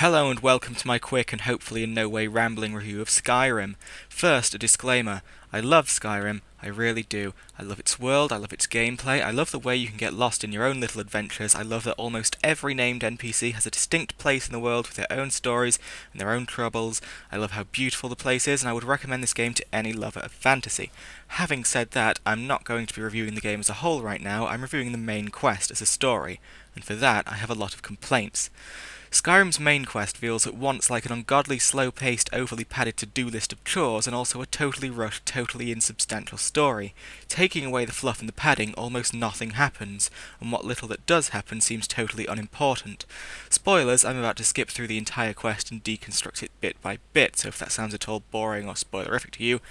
Hello and welcome to my quick and hopefully in no way rambling review of Skyrim. First, a disclaimer. I love Skyrim, I really do. I love its world, I love its gameplay, I love the way you can get lost in your own little adventures, I love that almost every named NPC has a distinct place in the world with their own stories and their own troubles, I love how beautiful the place is, and I would recommend this game to any lover of fantasy. Having said that, I'm not going to be reviewing the game as a whole right now, I'm reviewing the main quest as a story, and for that I have a lot of complaints. Skyrim's main quest feels at once like an ungodly, slow-paced, overly padded to-do list of chores and also a totally rushed, totally insubstantial story. Taking away the fluff and the padding, almost nothing happens, and what little that does happen seems totally unimportant. Spoilers, I'm about to skip through the entire quest and deconstruct it bit by bit, so if that sounds at all boring or spoilerific to you,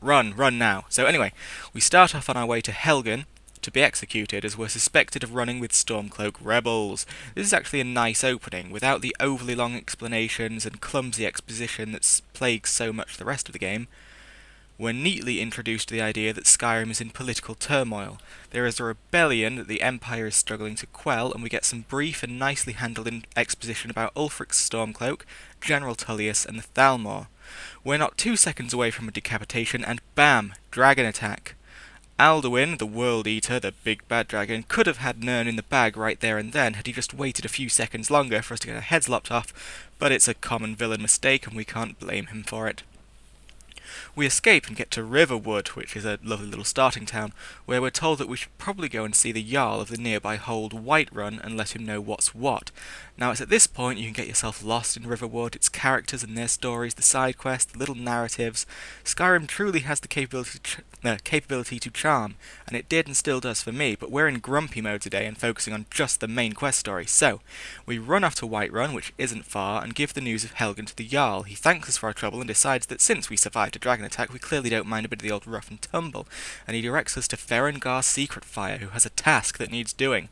run now. So anyway, we start off on our way to Helgen, to be executed as we're suspected of running with Stormcloak rebels. This is actually a nice opening, without the overly long explanations and clumsy exposition that plagues so much the rest of the game. We're neatly introduced to the idea that Skyrim is in political turmoil. There is a rebellion that the Empire is struggling to quell, and we get some brief and nicely handled exposition about Ulfric's Stormcloak, General Tullius, and the Thalmor. We're not 2 seconds away from a decapitation, and bam! Dragon attack. Alduin, the World Eater, the big bad dragon, could have had Nirn in the bag right there and then had he just waited a few seconds longer for us to get our heads lopped off, but it's a common villain mistake and we can't blame him for it. We escape and get to Riverwood, which is a lovely little starting town, where we're told that we should probably go and see the Jarl of the nearby hold Whiterun and let him know what's what. Now it's at this point you can get yourself lost in Riverwood, its characters and their stories, the side quests, the little narratives. Skyrim truly has the capability to charm, and it did and still does for me, but we're in grumpy mode today and focusing on just the main quest story. So, we run off to Whiterun, which isn't far, and give the news of Helgen to the Jarl. He thanks us for our trouble and decides that since we survived a dragon attack, we clearly don't mind a bit of the old rough and tumble, and he directs us to Ferengar's Secret Fire, who has a task that needs doing.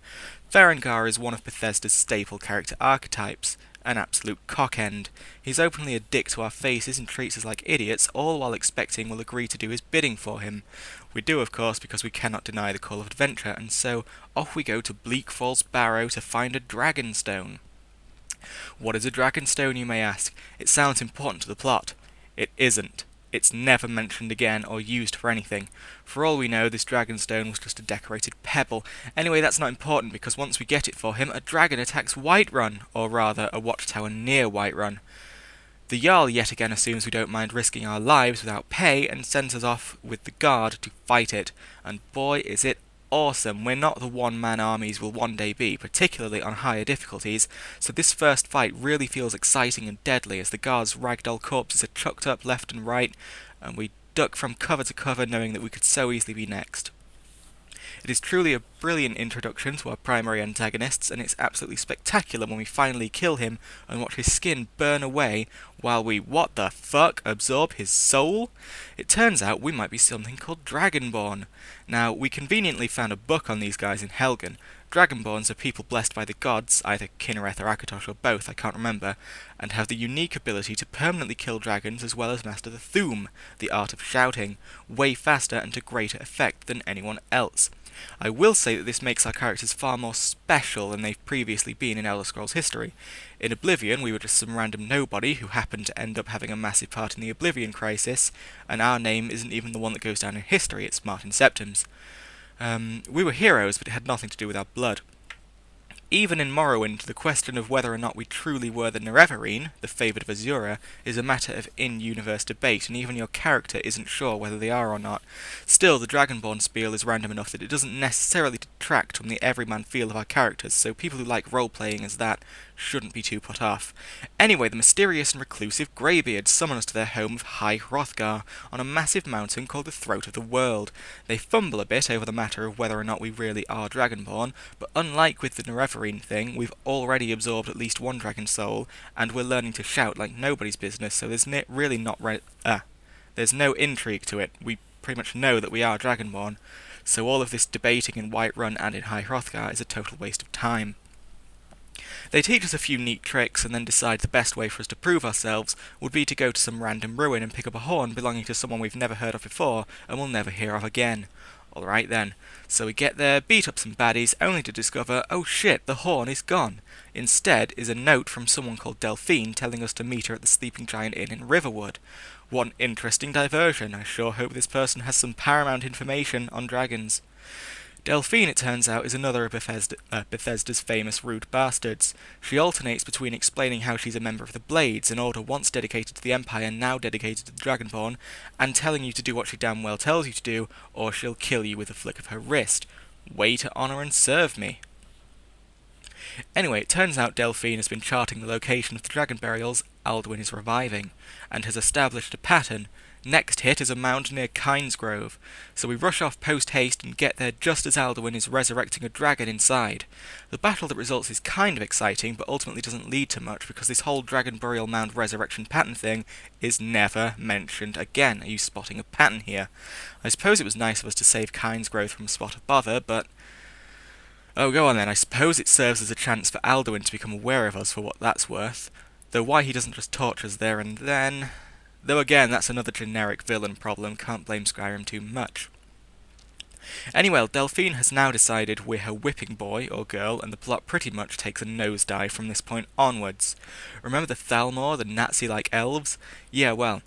Ferengar is one of Bethesda's staple character archetypes, an absolute cockend. He's openly a dick to our faces and treats us like idiots, all while expecting we'll agree to do his bidding for him. We do, of course, because we cannot deny the call of adventure, and so off we go to Bleak Falls Barrow to find a Dragonstone. What is a Dragonstone, you may ask? It sounds important to the plot. It isn't. It's never mentioned again or used for anything. For all we know, this Dragonstone was just a decorated pebble. Anyway, that's not important because once we get it for him, a dragon attacks Whiterun, or rather, a watchtower near Whiterun. The Jarl yet again assumes we don't mind risking our lives without pay and sends us off with the guard to fight it. And boy, is it awesome. We're not the one-man armies will one day be, particularly on higher difficulties, so this first fight really feels exciting and deadly as the guards' ragdoll corpses are chucked up left and right, and we duck from cover to cover knowing that we could so easily be next. It is truly a brilliant introduction to our primary antagonists, and it's absolutely spectacular when we finally kill him and watch his skin burn away while we, what the fuck, absorb his soul? It turns out we might be something called Dragonborn. Now, we conveniently found a book on these guys in Helgen. Dragonborns are people blessed by the gods, either Kinnereth or Akatosh or both, I can't remember, and have the unique ability to permanently kill dragons as well as master the Thuum, the art of shouting, way faster and to greater effect than anyone else. I will say that this makes our characters far more special than they've previously been in Elder Scrolls history. In Oblivion, we were just some random nobody who happened to end up having a massive part in the Oblivion crisis, and our name isn't even the one that goes down in history, it's Martin Septim's. We were heroes, but it had nothing to do with our blood. Even in Morrowind, the question of whether or not we truly were the Nerevarine, the favoured of Azura, is a matter of in-universe debate, and even your character isn't sure whether they are or not. Still, the Dragonborn spiel is random enough that it doesn't necessarily detract from the everyman feel of our characters, so people who like role-playing as that shouldn't be too put off. Anyway, the mysterious and reclusive Greybeards summon us to their home of High Hrothgar, on a massive mountain called the Throat of the World. They fumble a bit over the matter of whether or not we really are Dragonborn, but unlike with the Nerevarine thing, we've already absorbed at least one dragon soul, and we're learning to shout like nobody's business, so there's there's no intrigue to it. We pretty much know that we are Dragonborn, so all of this debating in Whiterun and in High Hrothgar is a total waste of time. They teach us a few neat tricks and then decide the best way for us to prove ourselves would be to go to some random ruin and pick up a horn belonging to someone we've never heard of before and will never hear of again. Alright then. So we get there, beat up some baddies, only to discover, oh shit, the horn is gone. Instead is a note from someone called Delphine telling us to meet her at the Sleeping Giant Inn in Riverwood. What an interesting diversion. I sure hope this person has some paramount information on dragons. Delphine, it turns out, is another of Bethesda's famous rude bastards. She alternates between explaining how she's a member of the Blades, an order once dedicated to the Empire, now dedicated to the Dragonborn, and telling you to do what she damn well tells you to do, or she'll kill you with a flick of her wrist. Way to honour and serve me. Anyway, it turns out Delphine has been charting the location of the dragon burials Alduin is reviving, and has established a pattern. Next hit is a mound near Kynesgrove, so we rush off post-haste and get there just as Alduin is resurrecting a dragon inside. The battle that results is kind of exciting, but ultimately doesn't lead to much, because this whole dragon burial mound resurrection pattern thing is never mentioned again. Are you spotting a pattern here? I suppose it was nice of us to save Kynesgrove from a spot of bother, but... oh, go on then. I suppose it serves as a chance for Alduin to become aware of us for what that's worth. Though why he doesn't just torture us there and then... though again, that's another generic villain problem, can't blame Skyrim too much. Anyway, Delphine has now decided we're her whipping boy or girl, and the plot pretty much takes a nosedive from this point onwards. Remember the Thalmor, the Nazi-like elves? Yeah, well,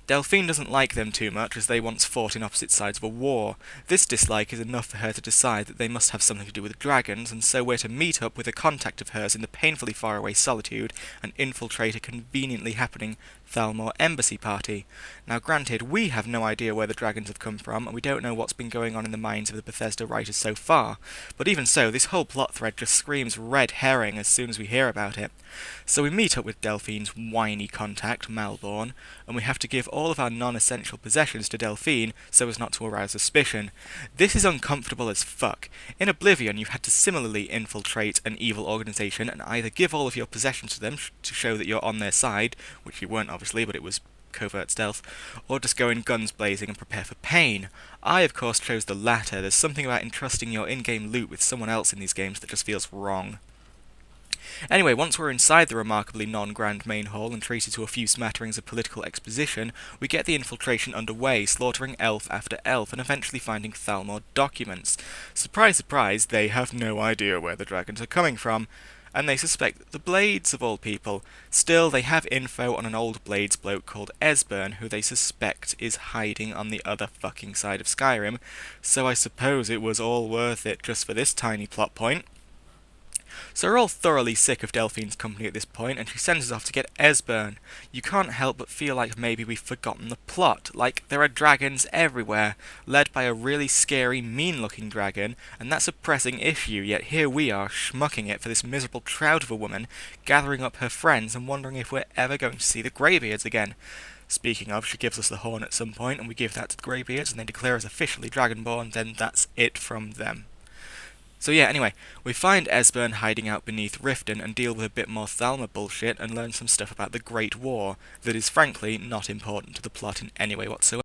Delphine doesn't like them too much, as they once fought in opposite sides of a war. This dislike is enough for her to decide that they must have something to do with dragons, and so we're to meet up with a contact of hers in the painfully faraway Solitude and infiltrate a conveniently happening Thalmor embassy party. Now granted, we have no idea where the dragons have come from, and we don't know what's been going on in the minds of the Bethesda writers so far, but even so, this whole plot thread just screams red herring as soon as we hear about it. So we meet up with Delphine's whiny contact, Malborn, and we have to give all of our non-essential possessions to Delphine so as not to arouse suspicion. This is uncomfortable as fuck. In Oblivion, you had to similarly infiltrate an evil organization and either give all of your possessions to them to show that you're on their side, which you weren't obviously, but it was covert stealth, or just go in guns blazing and prepare for pain. I, of course, chose the latter. There's something about entrusting your in-game loot with someone else in these games that just feels wrong. Anyway, once we're inside the remarkably non-grand main hall and treated to a few smatterings of political exposition, we get the infiltration underway, slaughtering elf after elf, and eventually finding Thalmor documents. Surprise, surprise, they have no idea where the dragons are coming from, and they suspect the Blades of all people. Still, they have info on an old Blades bloke called Esbern, who they suspect is hiding on the other fucking side of Skyrim, so I suppose it was all worth it just for this tiny plot point. So we're all thoroughly sick of Delphine's company at this point, and she sends us off to get Esbern. You can't help but feel like maybe we've forgotten the plot, like there are dragons everywhere, led by a really scary, mean-looking dragon, and that's a pressing issue, yet here we are, schmucking it for this miserable trout of a woman, gathering up her friends and wondering if we're ever going to see the Greybeards again. Speaking of, she gives us the horn at some point, and we give that to the Greybeards, and they declare us officially Dragonborn, then that's it from them. So yeah, anyway, we find Esbern hiding out beneath Riften and deal with a bit more Thalmor bullshit and learn some stuff about the Great War that is frankly not important to the plot in any way whatsoever.